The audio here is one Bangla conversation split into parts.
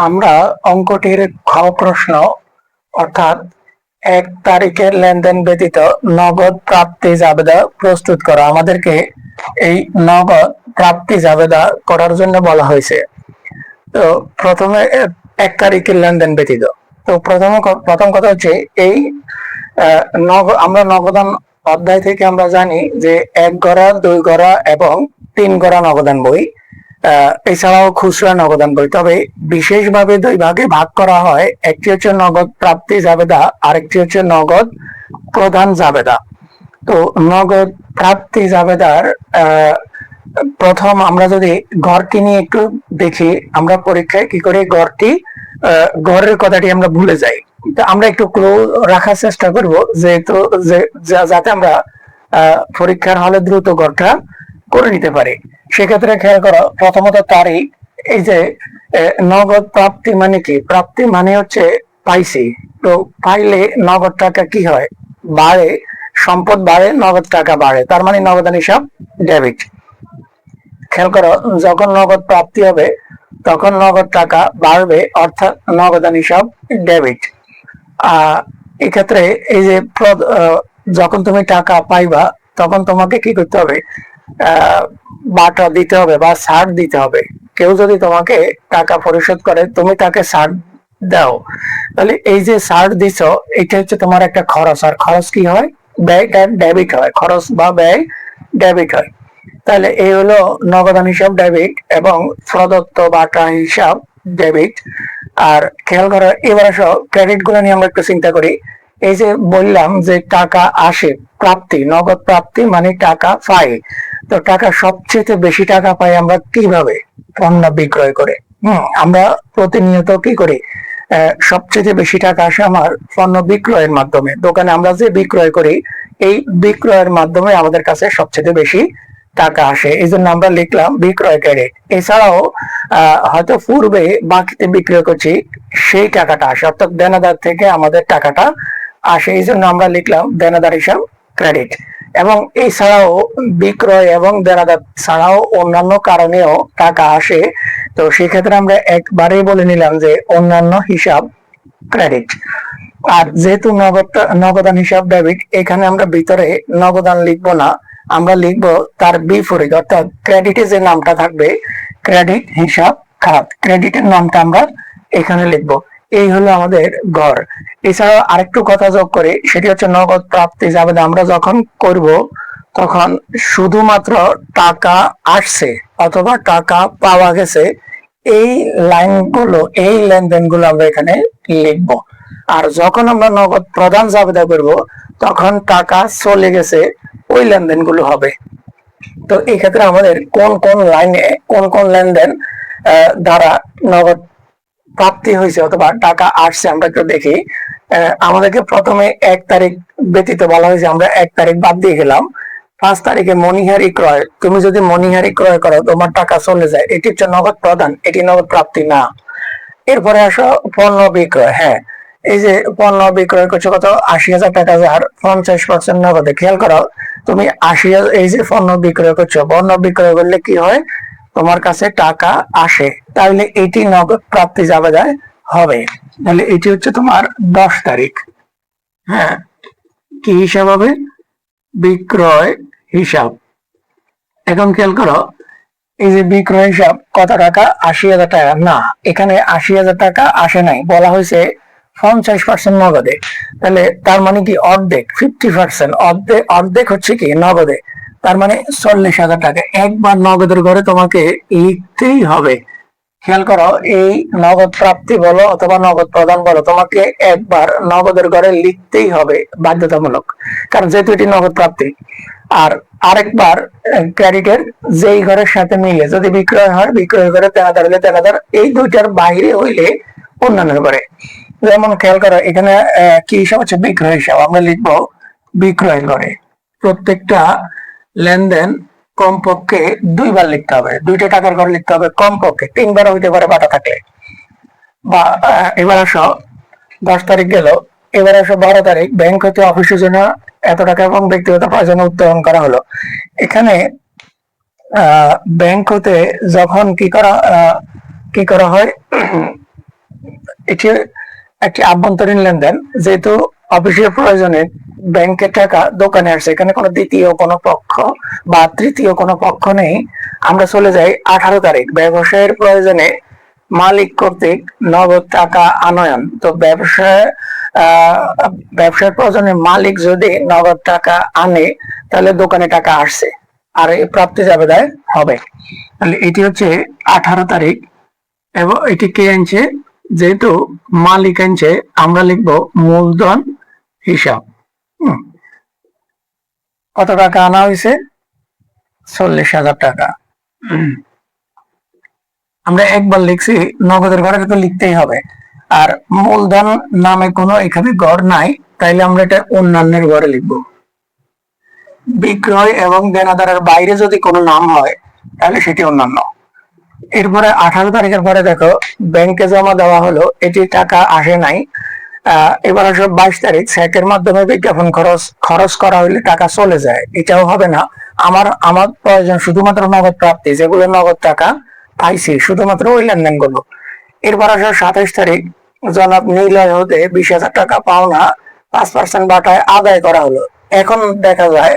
আমরা অঙ্কটির খ প্রশ্ন অর্থাৎ 1 তারিখের লেনদেন ব্যতীত নগদ প্রাপ্তি জাবেদা প্রস্তুত করো। আমাদেরকে এই নগদ প্রাপ্তি জাবেদা করার জন্য বলা হয়েছে। তো প্রথমে 1 তারিখের লেনদেন ব্যতীত। তো প্রথম কথা হচ্ছে এই আমরা নগদান অধ্যায় থেকে আমরা জানি যে 1 গড়া 2 গড়া এবং 3 গড়া নগদান বই, এছাড়াও খুচরা নগদান বই। তবে বিশেষভাবে 2 ভাগে ভাগ করা হয়, একটি হচ্ছে নগদ প্রাপ্তি জাবেদা, আরেকটি হচ্ছে নগদ প্রদান জাবেদা। তো নগদ প্রাপ্তি জাবেদার প্রথম আমরা যদি গড়টি নিয়ে একটু দেখি, আমরা পরীক্ষায় কি করে গড়ের কথাটি আমরা ভুলে যাই। তো আমরা একটু ক্লু রাখার চেষ্টা করব যেহেতু যাতে আমরা পরীক্ষার হলে দ্রুত গড়টা করে নিতে পারি। সেক্ষেত্রে খেয়াল করো, প্রথমত তারিখ। এই যে নগদ প্রাপ্তি মানে কি? প্রাপ্তি মানে হচ্ছে পাইছি। তো পাইলে নগদ টাকা কি হয়? বাড়ে, সম্পদ বাড়ে, নগদ টাকা বাড়ে, তার মানে নগদান হিসাব ডেবিট। খেয়াল করো, যখন নগদ প্রাপ্তি হবে তখন নগদ টাকা বাড়বে, অর্থাৎ নগদান হিসাব ডেবিট। এক্ষেত্রে এই যে যখন তুমি টাকা পাইবা তখন তোমাকে কি করতে হবে? বাটা দিতে হবে বা ছাড় দিতে হবে। কেউ যদি তোমাকে টাকা পরিশোধ করে, তুমি তাকে ছাড় দাও, তাহলে এই যে ছাড় দিছ, এটা হচ্ছে তোমার একটা খরচ। আর খরচ কি হয়? ব্যয়টা ডেবিট হয়। খরচ বা ব্যয় ডেবিট হয়। তাহলে এই হলো নগদান হিসাব ডেবিট এবং প্রদত্ত বাটা হিসাব ডেবিট। আর খেয়াল করো, এবার আসো ক্রেডিট গুলো নিয়ে আমরা একটু চিন্তা করি। এই যে বললাম যে টাকা আসে, প্রাপ্তি, নগদ প্রাপ্তি মানে টাকা পাই। তো টাকা সবচেয়ে বেশি টাকা পাই আমরা কিভাবে? পণ্য বিক্রয় করে। আমরা প্রতিনিয়ত কি করি? সবচেয়ে বেশি টাকা আসে আমার পণ্য বিক্রয়ের মাধ্যমে। দোকানে আমরা যে বিক্রয় করি, এই বিক্রয়ের মাধ্যমে আমাদের কাছে সবচেয়ে বেশি টাকা আসে। এই জন্য আমরা লিখলাম বিক্রয় ক্রেডিট। এছাড়াও হয়তো পূর্বে বাকিতে বিক্রয় করছি, সেই টাকাটা আসে, অর্থাৎ দেনাদার থেকে আমাদের টাকাটা আসে। এই জন্য আমরা লিখলাম দেনাদার হিসাব ক্রেডিট। এবং এছাড়াও বিক্রয় এবং দেনাদার ছাড়াও অন্যান্য কারণেও টাকা আসে। তো সেক্ষেত্রে আমরা একবারেই বলে নিলাম যে অন্যান্য হিসাব ক্রেডিট। আর যেহেতু নগদান হিসাব ডেবিট, এখানে আমরা ভিতরে নগদান লিখবো না, আমরা লিখবো তার বিপরীত, অর্থাৎ ক্রেডিটে যে নামটা থাকবে, ক্রেডিট হিসাব খাত, ক্রেডিটের নামটা আমরা এখানে লিখবো। এই হলো আমাদের গড়। এছাড়াও আরেকটু কথা যোগ করে, সেটি হচ্ছে নগদ প্রাপ্তি জাবেদা আমরা যখন করব তখন শুধুমাত্র টাকা আসছে অথবা টাকা পাওয়া গেছে, এই লাইনগুলো, এই লেনদেনগুলো আমরা এখানে লিখবো। আর যখন আমরা নগদ প্রদান জাবেদা করব তখন টাকা চলে গেছে, ওই লেনদেনগুলো হবে। তো এই ক্ষেত্রে আমাদের কোন কোন লাইনে কোন কোন লেনদেন দ্বারা নগদ প্রাপ্তি হয়েছে অথবা টাকা আসছে আমরা একটু দেখি। আমাদেরকে প্রথমে 1 তারিখ ব্যতীত বলা হয়েছে, আমরা 1 তারিখ বাদ দিয়ে গেলাম। 5 তারিখে মণিহারি ক্রয়, তুমি যদি মণিহারি ক্রয় করো তোমার টাকা চলে যায়, এটি হচ্ছে নগদ প্রদান, এটি নগদ প্রাপ্তি না। এরপরে আসো পণ্য বিক্রয়। হ্যাঁ, এই যে পণ্য বিক্রয় করছো কত? 80,000 টাকা, যার 50% নগদে। খেয়াল করো, তুমি 80,000 এই যে পণ্য বিক্রয় করছো, পণ্য বিক্রয় করলে কি হয়? তোমার কাছে টাকা আসে, তাহলে এটি নগদ প্রাপ্তি জাবেদায় হবে। তাহলে এটি হচ্ছে তোমার 10 তারিখ। হ্যাঁ, কি হিসাব হবে? বিক্রয় হিসাব। এখন খেয়াল করো, এই যে বিক্রয় হিসাব কত টাকা? 80,000 টাকা। না, এখানে 80,000 টাকা আসে নাই, বলা হয়েছে 50% নগদে। তাহলে তার মানে কি? অর্ধেক, 50%। অর্ধেক হচ্ছে কি? নগদে। তার মানে 40,000 টাকা একবার নগদের ঘরে তোমাকে লিখতেই হবে। খেয়াল করো, এই নগদ প্রাপ্তি বলো অথবা নগদ প্রদান বলো, তোমাকে একবার নগদের ঘরে লিখতেই হবে, বাধ্যতামূলক, কারণ যেহেতু এটি নগদ প্রাপ্তি। আর আরেকবার ক্রেডিটের যেই ঘরের সাথে মিলে, যদি বিক্রয় হয় বিক্রয় করে, দেনাদার হলে দেনাদার, এই দুইটার বাইরে হইলে অন্যান্য করে। যেমন খেয়াল করো, এখানে কি হিসাব হচ্ছে? বিক্রয় হিসাব। আমরা লিখবো বিক্রয় করে। প্রত্যেকটা লেনদেন কমপক্ষে 2 বার লিখতে হবে, 2টা টাকার ঘর লিখতে হবে, কমপক্ষে 3 বার হইতে পারে বাটা থাকলে। বা এবার আসো 10 তারিখ গেল, এবার আসো 12 তারিখ, ব্যাংক হতে অফিসের জন্য এত টাকা এবং ব্যক্তিগত প্রয়োজনে উত্তোলন করা হলো। এখানে ব্যাংক হতে যখন কি করা হয়, এটি একটি আভ্যন্তরীণ লেনদেন, যেহেতু অফিসের প্রয়োজনে ব্যাংকের টাকা দোকানে আসছে, এখানে কোনো দ্বিতীয় কোনো পক্ষ বা তৃতীয় কোনো পক্ষ নেই। আমরা চলে যাই 18 তারিখ, ব্যবসায়ের প্রয়োজনে মালিক কর্তৃক নগদ টাকা আনয়ন। তো ব্যবসার প্রয়োজনে মালিক যদি নগদ টাকা আনে তাহলে দোকানে টাকা আসছে আর এই প্রাপ্তি জাবেদায় হবে। তাহলে এটি হচ্ছে 18 তারিখ এবং এটি কে আনছে, যেহেতু মালিক আনছে আমরা লিখবো মূলধন হিসাব। কত টাকা আনা হয়েছে? 40,000 টাকা। আমরা একবার লিখছি, নগদের ঘরে তো লিখতেই হবে। আর মূলধন নামে কোনো এখানে গড় নাই, তাইলে আমরা এটা অন্যান্যের ঘরে লিখবো। বিক্রয় এবং দেনাদারের বাইরে যদি কোনো নাম হয় তাহলে সেটি অন্যান্য। এরপরে 18 তারিখের পরে দেখো ব্যাংকে জমা দেওয়া হলো, এটি টাকা আসে নাই। এবার আসো 22 তারিখ, চেকের মাধ্যমে বিজ্ঞাপন খরচ করা হলে টাকা চলে যায়, এটাও হবে না। আমার প্রয়োজন শুধুমাত্র নগদ প্রাপ্তি, যেগুলো নগদ টাকা পাইছি শুধুমাত্র ওই লেনদেন গুলো। এরপর আসো 27 তারিখ, জনাব নিলয় হতে 20,000 টাকা পাওনা 5% বাটায় আদায় করা হলো। এখন দেখা যায়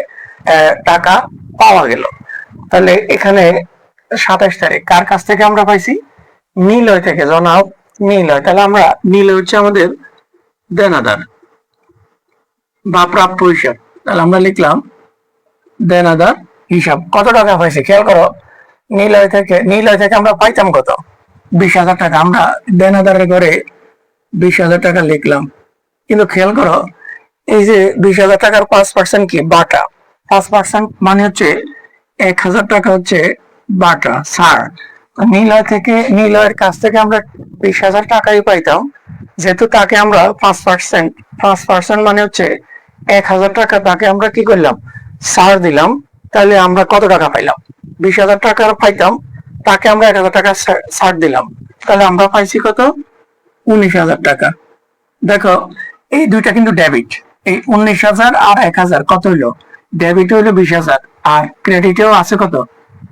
টাকা পাওয়া গেল। তাহলে এখানে 27 তারিখ কার কাছ থেকে আমরা পাইছি? নিলয় থেকে, জনাব নিলয়। তাহলে আমরা নিলয় হচ্ছে আমাদের দেনাদার বা প্রাপ্য হিসাব। তাহলে আমরা লিখলাম দেনাদার হিসাব। কত টাকা পাইছে খেয়াল করো, নিলয় থেকে আমরা পাইতাম কত? 20,000 টাকা। আমরা দেনাদারের ঘরে 20,000 টাকা লিখলাম, কিন্তু খেয়াল করো এই যে 20,000 টাকার 5% কি? বাটা। 5% মানে হচ্ছে 1,000 টাকা হচ্ছে বাটা ছাড়। নিলয়ের কাছ থেকে আমরা 20,000 টাকাই পাইতাম, যেহেতু তাকে আমরা 5% মানে হচ্ছে 1,000 টাকা তাকে আমরা কি করলাম? ছাড় দিলাম। তাহলে আমরা কত টাকা পাইলাম? 20,000 টাকা পাইতাম, তাকে আমরা 1,000 টাকা ছাড় দিলাম, তাহলে আমরা পাইছি কত? 19,000 টাকা। দেখো এই দুইটা কিন্তু ডেবিট, এই 19,000 আর 1,000 কত হইলো? ডেবিট হইলো 20,000 আর ক্রেডিটেও আছে কত?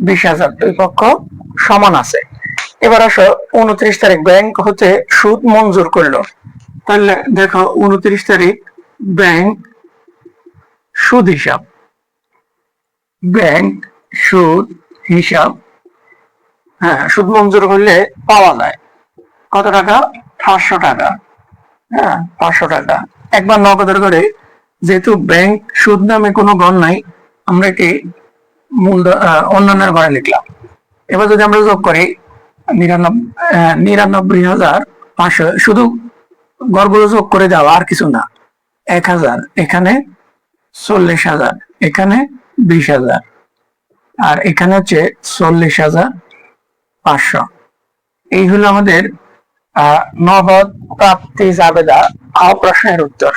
20,000। দুই পক্ষ সমান আছে। এবার আসো 29 তারিখ, ব্যাংক হতে সুদ মঞ্জুর করলো। তাহলে দেখো 29 তারিখ ব্যাংক সুদ হিসাব, ব্যাংক সুদ হিসাব। হ্যাঁ, সুদ মঞ্জুর করলে পাওয়া যায় কত টাকা? 500 টাকা। হ্যাঁ, 500 টাকা। একবার নগদের করে, যেহেতু ব্যাংক সুদ নামে কোনো গণ নাই, আমরা কি অন্যান্যের ঘরে লিখলাম। এবার যদি আমরা যোগ করি 99,500, শুধু গড়গুলো যোগ করে দাও আর কিছু না। 1,000, এখানে 40,000, এখানে 20,000, আর এখানে হচ্ছে 40,500। এই হলো আমাদের নগদ প্রাপ্তি জাবেদা প্রশ্নের উত্তর।